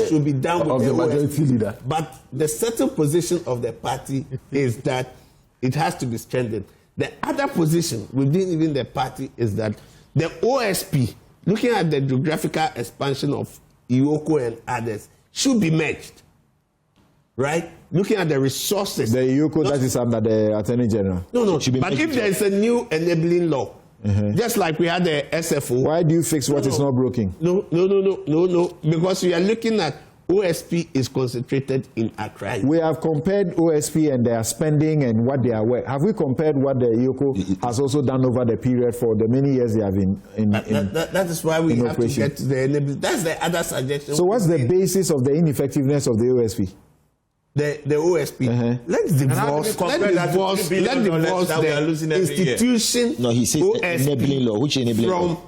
should be done with the majority leader. But the settled position of the party is that it has to be strengthened. The other position within even the party is that the OSP, looking at the geographical expansion of Ioko and others, should be merged. Right? Looking at the resources. The Ioko that is under the Attorney General. No. But if there is a new enabling law, just like we had the SFO. Why do you fix what is not broken? No. Because we are looking at OSP is concentrated in Accra. We have compared OSP and their spending and what they are worth. Have we compared what the IOCO has also done over the period for the many years they have been in that is why we have operation. To get to the enabling. That's the other suggestion. So what's the basis of the ineffectiveness of the OSP? The OSP. Let's divorce the institution. No, he says enabling law. Which enabling law?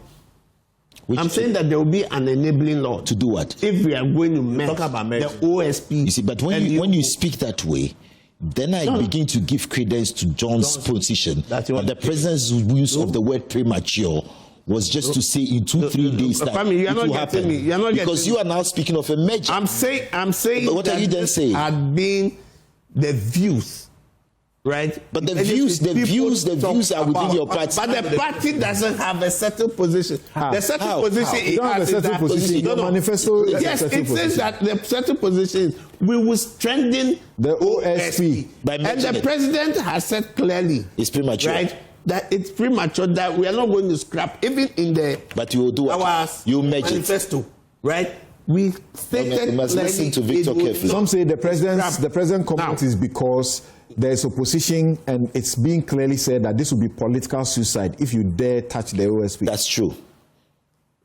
I'm saying that there will be an enabling law. To do what? If we are going to merge the OSP. You see, but when you speak that way, then I begin to give credence to John's position. And the president's use of the word premature was just to say in 2-3 days that it will happen. Because you are now speaking of a merger. I'm saying. But what are you then saying? Had been the views. Right, but the views are within your party. But the party doesn't have a settled position. The settled position it has is that your manifesto. Yes, it says that the settled position is we will strengthen the OSP by and the president has said clearly it's premature, right? That it's premature, that we are not going to scrap even in the but you will do our manifesto, right? We stated must listen to Victor carefully. Some say the president comment is because there is opposition, and it's being clearly said that this will be political suicide if you dare touch the OSP. That's true.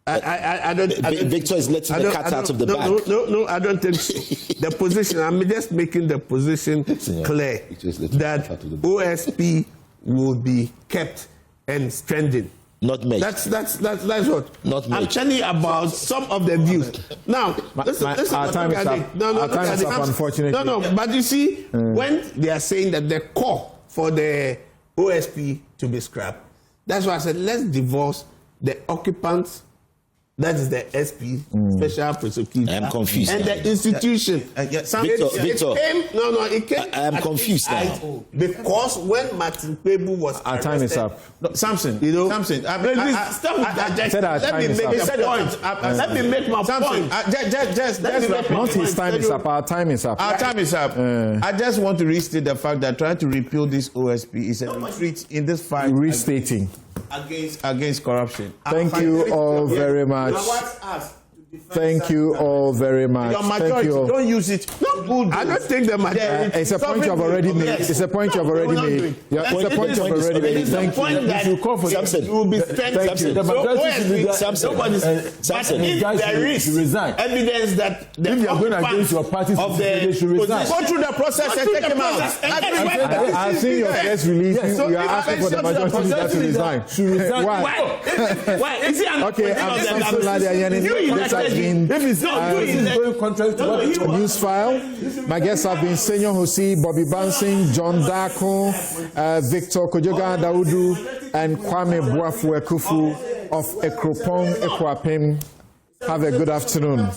I don't. Victor is letting the cat out of the bag. No, I don't think so. The position. I'm just making the position clear that OSP will be kept and strengthened. Not made. That's what. Not made. I'm telling you about some of the views. Now, listen. Our time is up. Our time is up, unfortunately. No, but you see, when they are saying that the core for the OSP to be scrapped, that's why I said let's divorce the occupants. That is the SP, Special Prosecutor. I am confused. And the institution. Victor. It came. I am confused now. Because when Martin Kwebu was our time is up. No, Samson, Samson. Stop with that. Let me make my point. Not his time is up. Our time is up. Our time is up. I just want to restate the fact that trying to repeal this OSP is a retreat in this fight. Restating. Against corruption. Thank you all very much. Thank you all very much. Your majority, don't use it. I don't think the majority. It's a point you have already made. It's a point you have already made. It's a point you have already made. Thank you. If you call for Samson, you will be strengthened. Samson, there is evidence that if you are going against your party, they should resign. Go through the process and take them out. I've seen your press release. You are asking for the majority leader to resign. Why? Is it okay, I'm Samson Ladia. This has been going contrary to what Newsfile. My guests have been Senyor Hosi, Bobby Bansing, John Dako, Victor Kojoga Daudu, and Kwame Boafu Ekufu of Ekropong Ekwapim. Have a good afternoon.